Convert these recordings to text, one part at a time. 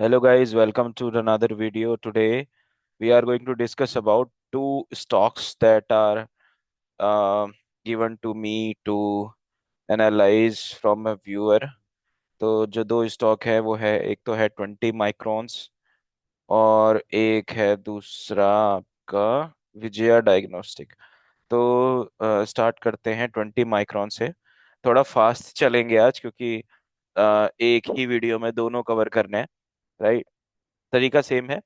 Hello guys, welcome to another video. Today we are going to discuss about two stocks that are uh, given to me to analyze from a viewer. तो जो दो stock है वो है, एक तो है 20 माइक्रॉन्स और एक है दूसरा आपका विजया डायग्नोस्टिक। तो स्टार्ट करते हैं 20 माइक्रॉन से। थोड़ा फास्ट चलेंगे आज क्योंकि एक ही वीडियो में दोनों कवर करने हैं। राइट। तरीका सेम है।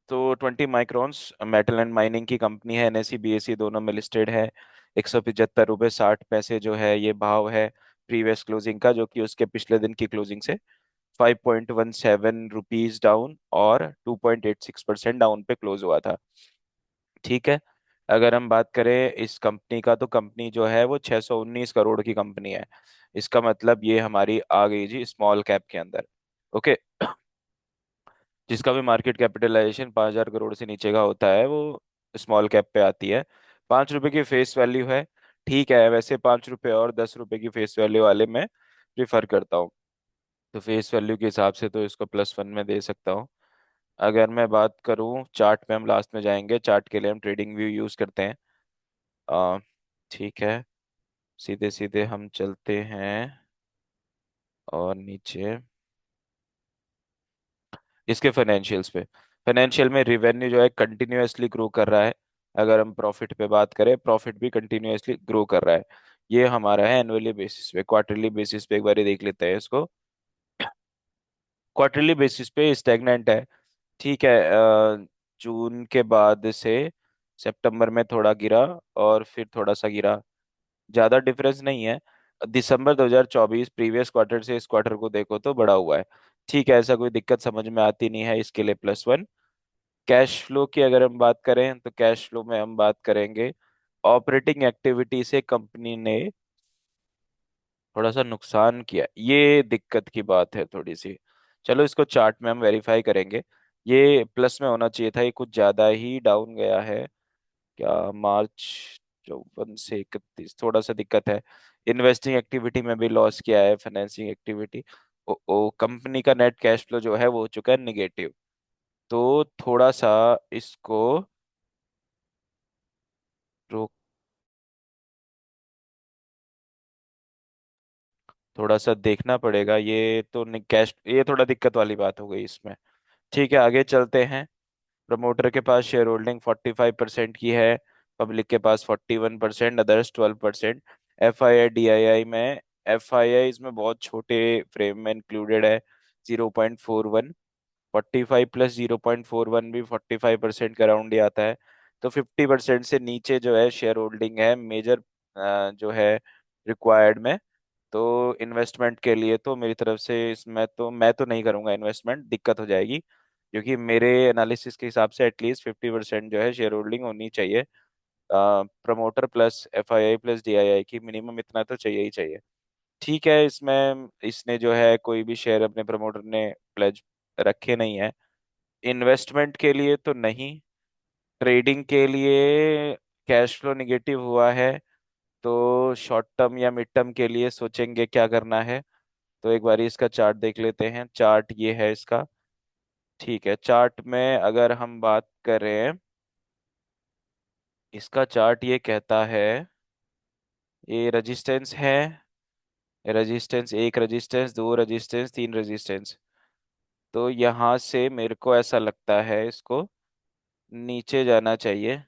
तो 20 माइक्रॉन्स मेटल एंड माइनिंग की कंपनी है, एनएससी बीएससी दोनों में लिस्टेड है। 175 रुपये 60 पैसे जो है ये भाव है प्रीवियस क्लोजिंग का, जो कि उसके पिछले दिन की क्लोजिंग से 5.17 रुपीज डाउन और 2.86% डाउन पे क्लोज हुआ था। ठीक है। अगर हम बात करें इस कंपनी का, तो कंपनी जो है वो 619 करोड़ की कंपनी है। इसका मतलब ये हमारी आ गई जी स्मॉल कैप के अंदर। ओके। जिसका भी मार्केट कैपिटलाइजेशन 5,000 करोड़ से नीचे का होता है वो स्मॉल कैप पे आती है। 5 रुपए की फेस वैल्यू है। ठीक है, वैसे 5 रुपए और 10 रुपए की फेस वैल्यू वाले मैं प्रिफर करता हूँ। तो फेस वैल्यू के हिसाब से तो इसको +1 में दे सकता हूँ। अगर मैं बात करूँ चार्ट पे, हम लास्ट में जाएंगे, चार्ट के लिए हम ट्रेडिंग व्यू यूज करते हैं। आ, ठीक है। सीधे सीधे हम चलते हैं और नीचे इसके फाइनेंशियल्स पे। फाइनेंशियल में रिवेन्यू जो है कंटिन्यूअसली ग्रो कर रहा है। अगर हम प्रॉफिट पे बात करें, प्रॉफिट भी कंटिन्यूअसली ग्रो कर रहा है। ये हमारा है एनुअली बेसिस पे। क्वार्टरली बेसिस पे एक बार देख लेते हैं इसको। क्वार्टरली बेसिस पे स्टेगनेंट है। ठीक है। जून के बाद से सितंबर में थोड़ा गिरा और फिर थोड़ा सा गिरा। ज्यादा डिफरेंस नहीं है। दिसंबर 2024 प्रीवियस क्वार्टर से इस क्वार्टर को देखो तो बड़ा हुआ है। ठीक है, ऐसा कोई दिक्कत समझ में आती नहीं है, इसके लिए +1। कैश फ्लो की अगर हम बात करें तो कैश फ्लो में हम बात करेंगे ऑपरेटिंग एक्टिविटी से कंपनी ने थोड़ा सा नुकसान किया, ये दिक्कत की बात है थोड़ी सी। चलो इसको चार्ट में हम वेरीफाई करेंगे। ये प्लस में होना चाहिए था, ये कुछ ज्यादा ही डाउन गया है। क्या मार्च 54 से 31 थोड़ा सा दिक्कत है। इन्वेस्टिंग एक्टिविटी में भी लॉस किया है, फाइनेंसिंग एक्टिविटी। ओ ओ कंपनी का नेट कैश फ्लो जो है वो हो चुका है निगेटिव। तो थोड़ा सा इसको रोक, थोड़ा सा देखना पड़ेगा। ये तो कैश, ये थोड़ा दिक्कत वाली बात हो गई इसमें। ठीक है, आगे चलते हैं। प्रमोटर के पास शेयर होल्डिंग 45% की है, पब्लिक के पास 41%, others 12%। F I I D I I में, एफ आई आई इसमें बहुत छोटे फ्रेम में इंक्लूडेड है, 0.41। 45 प्लस 0.41 भी 45% का राउंड ही आता है। तो 50% से नीचे जो है शेयर होल्डिंग है मेजर जो है रिक्वायर्ड में। तो इन्वेस्टमेंट के लिए तो मेरी तरफ से इसमें तो मैं तो नहीं करूंगा इन्वेस्टमेंट, दिक्कत हो जाएगी। क्योंकि मेरे एनालिसिस के हिसाब से एटलीस्ट 50% जो है शेयर होल्डिंग होनी चाहिए। Promoter plus F I I plus D I I की मिनिमम इतना तो चाहिए ही चाहिए। ठीक है, इसमें इसने जो है कोई भी शेयर अपने प्रमोटर ने प्लेज रखे नहीं है। इन्वेस्टमेंट के लिए तो नहीं, ट्रेडिंग के लिए कैश फ्लो निगेटिव हुआ है। तो शॉर्ट टर्म या मिड टर्म के लिए सोचेंगे क्या करना है। तो एक बार इसका चार्ट देख लेते हैं। चार्ट ये है इसका। ठीक है, चार्ट में अगर हम बात करें, इसका चार्ट ये कहता है, ये रेजिस्टेंस है। रेजिस्टेंस, एक रेजिस्टेंस, दो रेजिस्टेंस, तीन रेजिस्टेंस। तो यहाँ से मेरे को ऐसा लगता है इसको नीचे जाना चाहिए।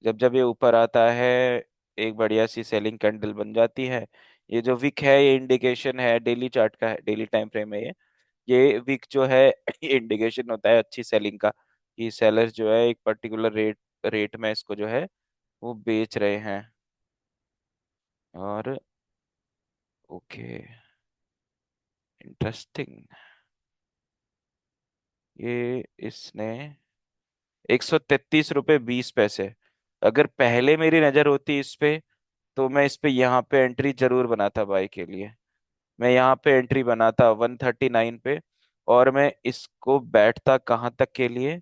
जब जब ये ऊपर आता है एक बढ़िया सी सेलिंग कैंडल बन जाती है। ये जो विक है ये इंडिकेशन है, डेली चार्ट का है, डेली टाइम फ्रेम है ये विक जो है ये इंडिकेशन होता है अच्छी सेलिंग का, कि सेलर्स जो है एक पर्टिकुलर रेट रेट में इसको जो है वो बेच रहे हैं। और ओके, इंटरेस्टिंग। ये इसने 133 रुपये 20 पैसे, अगर पहले मेरी नजर होती इस पे तो मैं इस पे यहाँ पे एंट्री जरूर बनाता बाई के लिए। मैं यहाँ पे एंट्री बनाता 139 पे। और मैं इसको बैठता कहाँ तक के लिए,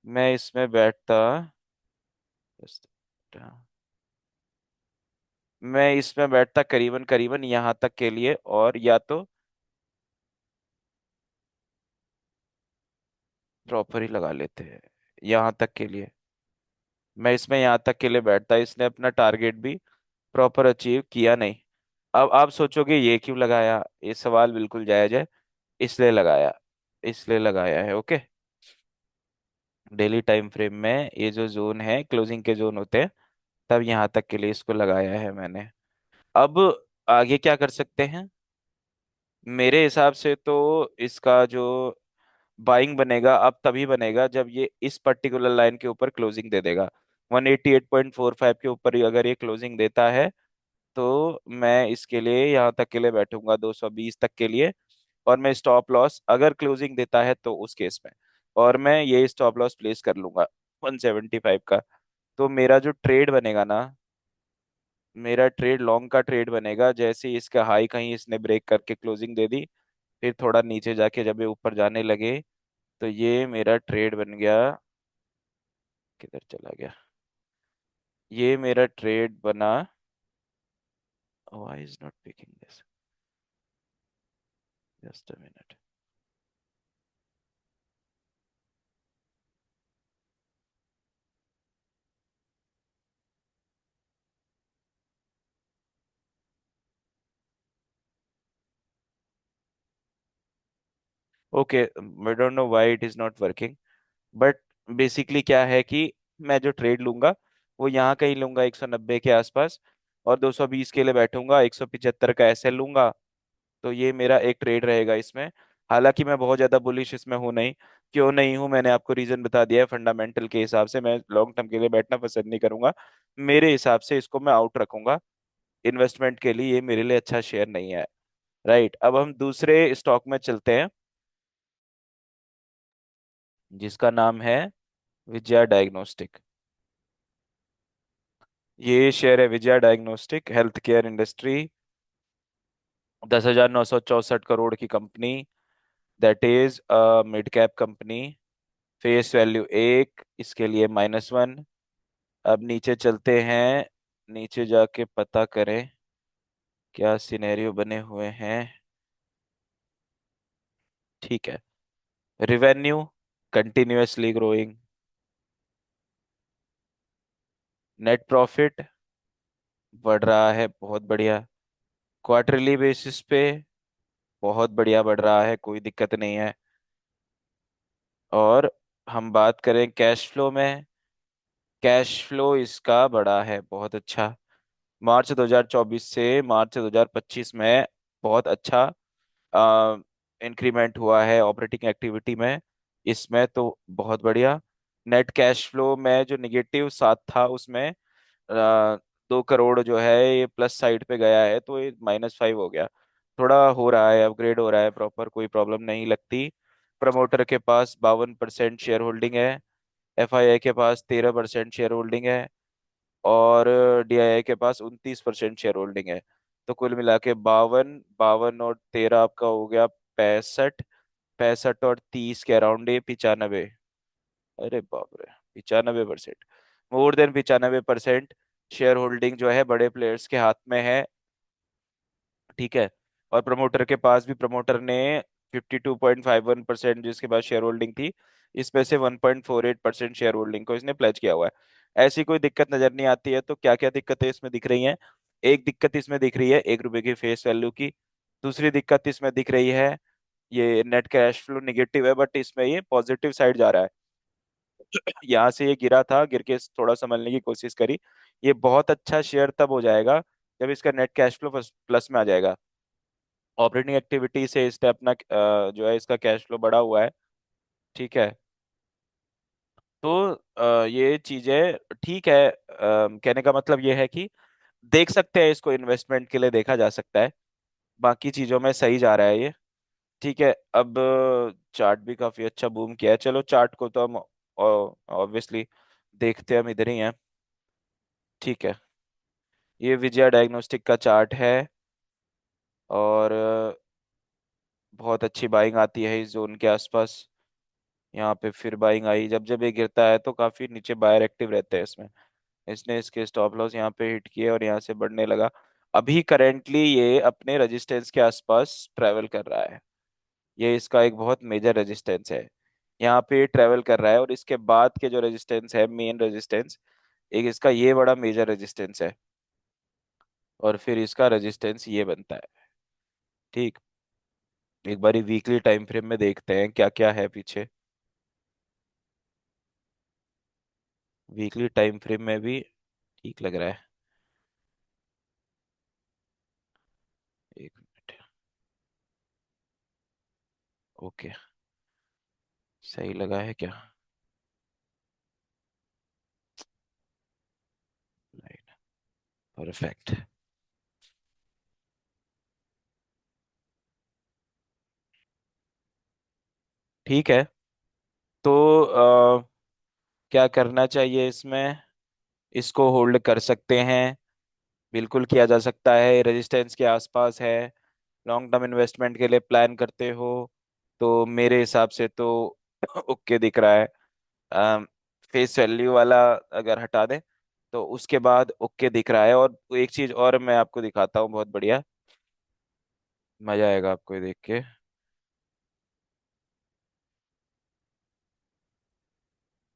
मैं इसमें बैठता, मैं इसमें बैठता करीबन करीबन यहाँ तक के लिए, और या तो प्रॉपर ही लगा लेते हैं यहाँ तक के लिए। मैं इसमें यहाँ तक के लिए बैठता, इसने अपना टारगेट भी प्रॉपर अचीव किया नहीं। अब आप सोचोगे ये क्यों लगाया, ये सवाल बिल्कुल जायज है। इसलिए लगाया, इसलिए लगाया है। ओके। डेली टाइम फ्रेम में ये जो जोन है, क्लोजिंग के जोन होते हैं, तब यहाँ तक के लिए इसको लगाया है मैंने। अब आगे क्या कर सकते हैं? मेरे हिसाब से तो इसका जो बाइंग बनेगा अब तभी बनेगा जब ये इस पर्टिकुलर लाइन के ऊपर क्लोजिंग दे देगा। 188.45 के ऊपर ही अगर ये क्लोजिंग देता है तो मैं इसके लिए यहाँ तक के लिए बैठूंगा 220 तक के लिए। और मैं स्टॉप लॉस अगर क्लोजिंग देता है तो उस केस में, और मैं ये स्टॉप लॉस प्लेस कर लूंगा 175 का। तो मेरा जो ट्रेड बनेगा ना, मेरा ट्रेड लॉन्ग का ट्रेड बनेगा जैसे ही इसका हाई कहीं इसने ब्रेक करके क्लोजिंग दे दी, फिर थोड़ा नीचे जाके जब ये ऊपर जाने लगे, तो ये मेरा ट्रेड बन गया। किधर चला गया? ये मेरा ट्रेड बना। Why is not picking this? Just a minute. Okay, I don't know why it is not working, but basically क्या है कि मैं जो ट्रेड लूंगा वो यहाँ कहीं लूंगा 190 के आसपास, और 220 के लिए बैठूंगा 175 का एसएल लूंगा। तो ये मेरा एक ट्रेड रहेगा इसमें। हालांकि मैं बहुत ज्यादा बुलिश इसमें हूं नहीं। क्यों नहीं हूं, मैंने आपको रीजन बता दिया है। फंडामेंटल के हिसाब से मैं लॉन्ग टर्म के लिए बैठना पसंद नहीं करूंगा। मेरे हिसाब से इसको मैं आउट रखूंगा। इन्वेस्टमेंट के लिए ये मेरे लिए अच्छा शेयर नहीं है। राइट, अब हम दूसरे स्टॉक में चलते हैं जिसका नाम है विजया डायग्नोस्टिक। ये शेयर है Vijaya diagnostic health care industry. 10,964 crore की company. That is a mid cap company. Face value एक, इसके लिए -1। अब नीचे चलते हैं, नीचे जाके पता करें क्या सिनेरियो बने हुए हैं। ठीक है। Revenue continuously growing. Net profit बढ़ रहा है, बहुत बढ़िया। क्वार्टरली बेसिस पे बहुत बढ़िया बढ़ रहा है, कोई दिक्कत नहीं है। और हम बात करें कैश फ्लो में, कैश फ्लो इसका बढ़ा है बहुत अच्छा। मार्च 2024 से मार्च 2025 में बहुत अच्छा इंक्रीमेंट हुआ है ऑपरेटिंग एक्टिविटी में। इसमें तो बहुत बढ़िया। नेट कैश फ्लो में जो निगेटिव 7 था उसमें 2 करोड़ जो है ये प्लस साइड पे गया है, तो ये -5 हो गया। थोड़ा हो रहा है, अपग्रेड हो रहा है प्रॉपर, कोई प्रॉब्लम नहीं लगती। प्रमोटर के पास 52% शेयर होल्डिंग है। एफआईआई के पास 13% शेयर होल्डिंग है। और डीआईआई के पास 29% शेयर होल्डिंग है। तो कुल मिला के 52, 52 और 13 आपका हो गया 65। 65 और 30 के अराउंड ये 95। अरे बाप रे, 95%! मोर देन 95% शेयर होल्डिंग जो है बड़े प्लेयर्स के हाथ में है। ठीक है। और प्रमोटर के पास भी, प्रमोटर ने 52.51% जिसके पास शेयर होल्डिंग थी, इसमें से 1.48% शेयर होल्डिंग को इसने प्लेज किया हुआ है। ऐसी कोई दिक्कत नजर नहीं आती है। तो क्या क्या दिक्कतें इसमें दिख रही हैं? एक दिक्कत इसमें दिख रही है 1 रुपए की फेस वैल्यू की। दूसरी दिक्कत इसमें दिख रही है ये नेट कैश फ्लो निगेटिव है, बट इसमें ये पॉजिटिव साइड जा रहा है। यहाँ से ये गिरा था, गिर के थोड़ा संभलने की कोशिश करी। ये बहुत अच्छा शेयर तब हो जाएगा जब इसका नेट कैश फ्लो प्लस में आ जाएगा। ऑपरेटिंग एक्टिविटी से इसने अपना जो है इसका कैश फ्लो बढ़ा हुआ है। ठीक है। तो ये चीजें ठीक है। कहने का मतलब ये है कि देख सकते हैं, इसको इन्वेस्टमेंट के लिए देखा जा सकता है। बाकी चीजों में सही जा रहा है ये। ठीक है। अब चार्ट भी काफी अच्छा बूम किया है। चलो चार्ट को तो हम ऑब्वियसली देखते हैं, हम इधर ही हैं। ठीक है। ये विजया डायग्नोस्टिक का चार्ट है। और बहुत अच्छी बाइंग आती है इस जोन के आसपास। यहाँ पे फिर बाइंग आई, जब जब ये गिरता है तो काफी नीचे बायर एक्टिव रहते हैं इसमें। इसने इसके स्टॉप लॉस यहाँ पे हिट किए और यहाँ से बढ़ने लगा। अभी करेंटली ये अपने रेजिस्टेंस के आसपास ट्रेवल कर रहा है। ये इसका एक बहुत मेजर रेजिस्टेंस है। यहाँ पे ट्रेवल कर रहा है, और इसके बाद के जो रेजिस्टेंस है, मेन रेजिस्टेंस, एक इसका ये बड़ा मेजर रेजिस्टेंस है, और फिर इसका रेजिस्टेंस ये बनता है। ठीक। एक बारी वीकली टाइम फ्रेम में देखते हैं क्या क्या है पीछे। वीकली टाइम फ्रेम में भी ठीक लग रहा है। एक मिनट। ओके। सही लगा है क्या? परफेक्ट। ठीक है। तो क्या करना चाहिए इसमें? इसको होल्ड कर सकते हैं, बिल्कुल किया जा सकता है, रेजिस्टेंस के आसपास है। लॉन्ग टर्म इन्वेस्टमेंट के लिए प्लान करते हो तो मेरे हिसाब से तो ओके दिख रहा है। फेस वैल्यू वाला अगर हटा दें तो उसके बाद ओके दिख रहा है। और एक चीज और मैं आपको दिखाता हूँ, बहुत बढ़िया, मजा आएगा आपको ये देख के।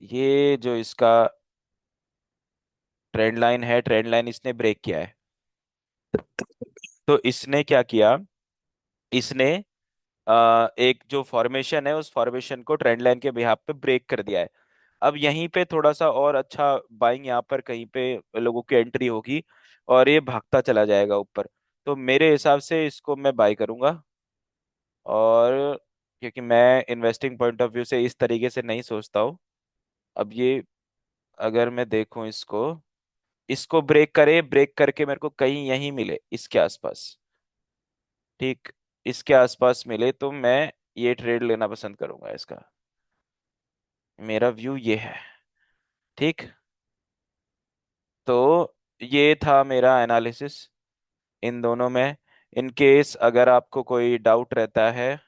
ये जो इसका ट्रेंड लाइन है, ट्रेंड लाइन इसने ब्रेक किया है। तो इसने क्या किया, इसने एक जो फॉर्मेशन है उस फॉर्मेशन को ट्रेंड लाइन के बिहाफ पे ब्रेक कर दिया है। अब यहीं पे थोड़ा सा और अच्छा बाइंग, यहाँ पर कहीं पे लोगों की एंट्री होगी और ये भागता चला जाएगा ऊपर। तो मेरे हिसाब से इसको मैं बाई करूंगा। और क्योंकि मैं इन्वेस्टिंग पॉइंट ऑफ व्यू से इस तरीके से नहीं सोचता हूँ। अब ये अगर मैं देखूं इसको, इसको ब्रेक करे, ब्रेक करके मेरे को कहीं यहीं मिले इसके आसपास, ठीक, इसके आसपास मिले तो मैं ये ट्रेड लेना पसंद करूंगा इसका। मेरा व्यू ये है। ठीक। तो ये था मेरा एनालिसिस इन दोनों में। इन केस अगर आपको कोई डाउट रहता है,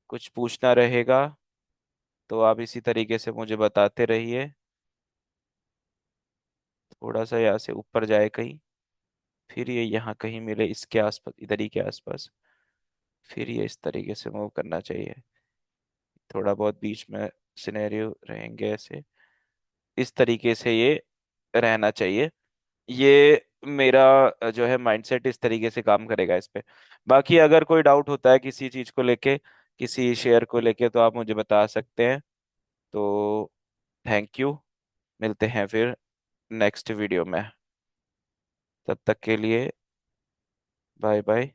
कुछ पूछना रहेगा, तो आप इसी तरीके से मुझे बताते रहिए। थोड़ा सा यहाँ से ऊपर जाए कहीं, फिर ये यहाँ कहीं मिले इसके आसपास, इधर ही के आसपास, फिर ये इस तरीके से मूव करना चाहिए। थोड़ा बहुत बीच में सिनेरियो रहेंगे ऐसे, इस तरीके से ये रहना चाहिए। ये मेरा जो है माइंडसेट इस तरीके से काम करेगा इस पे। बाकी अगर कोई डाउट होता है किसी चीज को लेके, किसी शेयर को लेके, तो आप मुझे बता सकते हैं। तो थैंक यू। मिलते हैं फिर नेक्स्ट वीडियो में। तब तक के लिए बाय बाय।